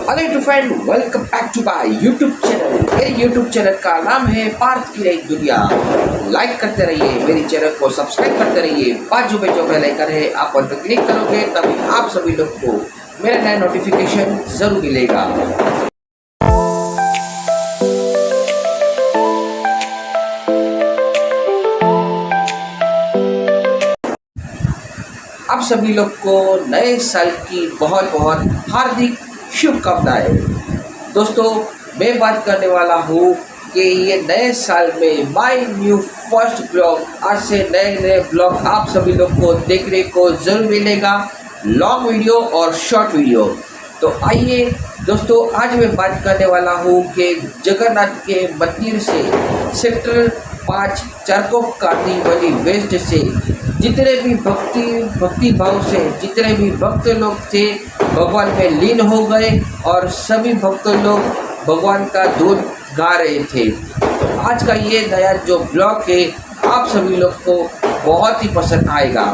Hello to friend, welcome back to my YouTube channel. मेरे YouTube channel का नाम है पार्थ की नई दुनिया। लाइक करते रहिए, मेरे चैनल को सब्सक्राइब करते रहिए। बाजू में जो बेल आइकन है आप उन पर क्लिक करोगे तभी आप सभी लोग को मेरा नया नोटिफिकेशन जरूर मिलेगा। आप सभी लोग को नए साल की बहुत बहुत हार्दिक शुभकामनाएं। दोस्तों, मैं बात करने वाला हूँ कि ये नए साल में माय न्यू फर्स्ट ब्लॉग, आज से नए नए ब्लॉग आप सभी लोग को देखने को जरूर मिलेगा, लॉन्ग वीडियो और शॉर्ट वीडियो। तो आइए दोस्तों, आज मैं बात करने वाला हूँ कि जगन्नाथ के मंदिर से सेक्टर 5 चारकोप कार्निवली वेस्ट से जितने भी भक्ति भाव से जितने भी भक्त लोग थे भगवान में लीन हो गए और सभी भक्त लोग भगवान का दूध गा रहे थे। तो आज का ये नया जो ब्लॉग है आप सभी लोग को बहुत ही पसंद आएगा।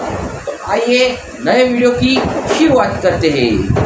तो आइए नए वीडियो की शुरुआत करते हैं।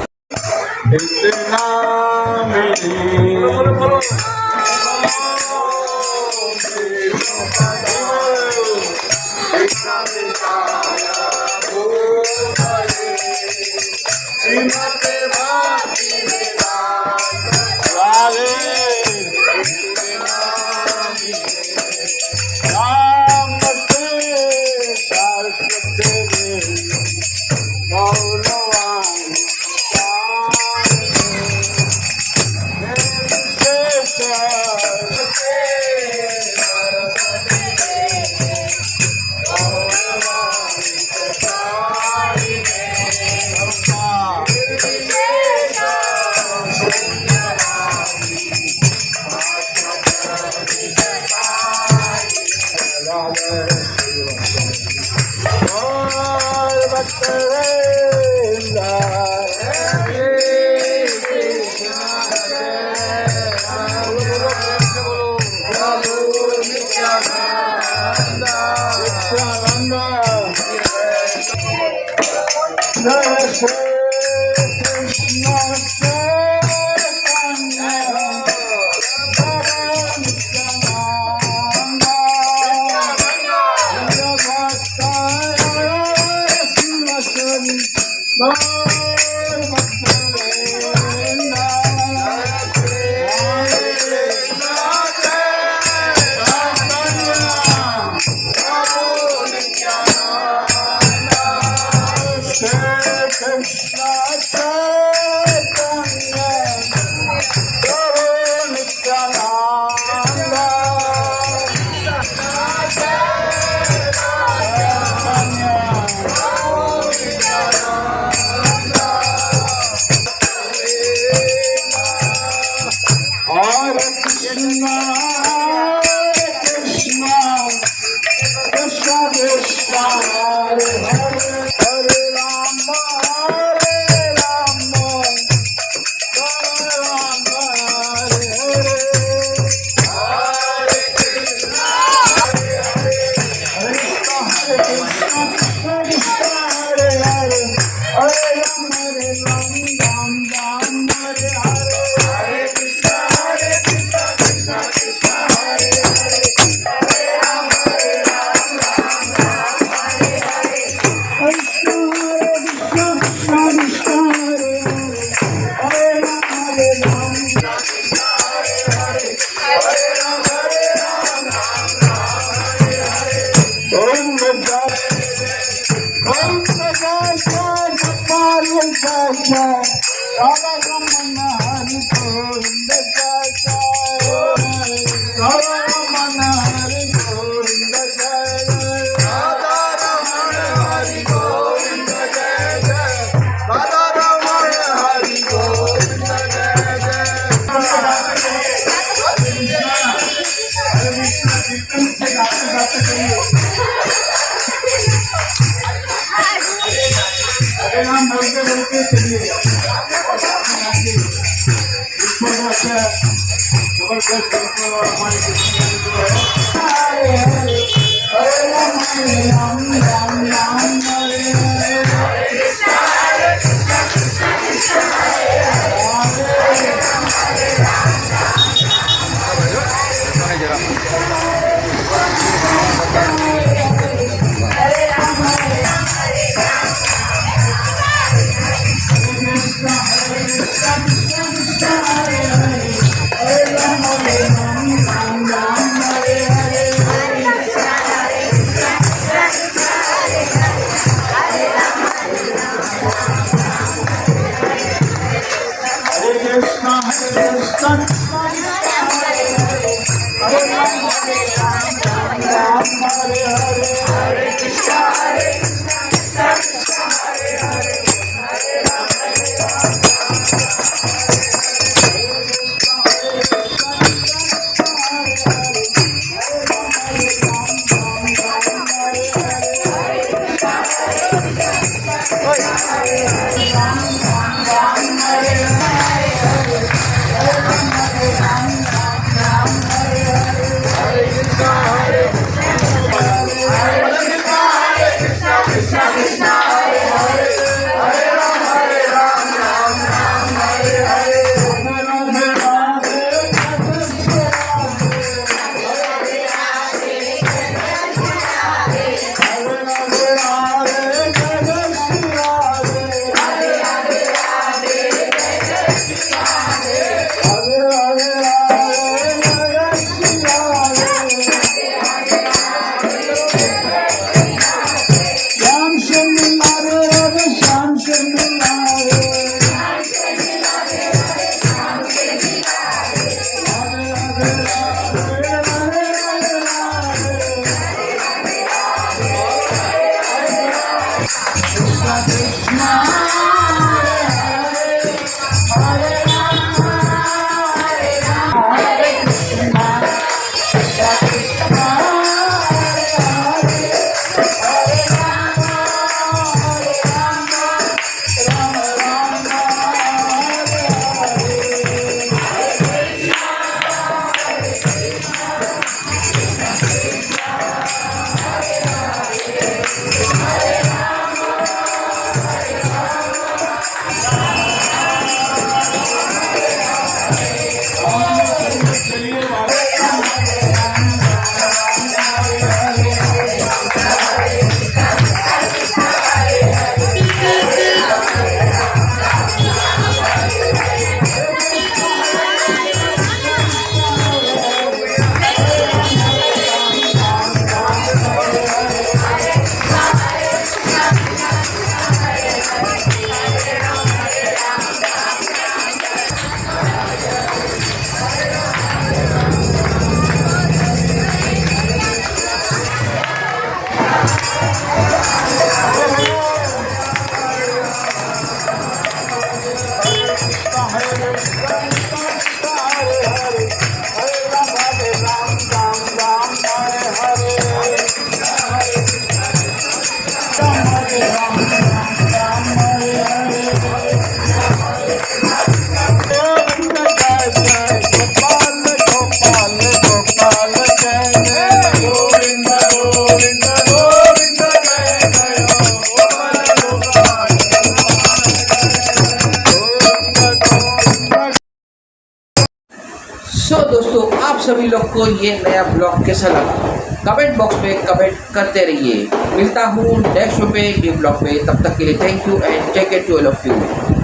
दोस्तों, आप सभी लोग को ये नया ब्लॉग कैसा लगा कमेंट बॉक्स में कमेंट करते रहिए। मिलता हूँ नेक्स्ट पे न्यू ब्लॉग में, तब तक के लिए thank you and take care to all of you.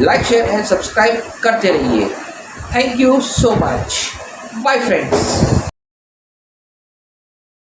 Like share and subscribe करते रहिए। Thank you so much. Bye friends.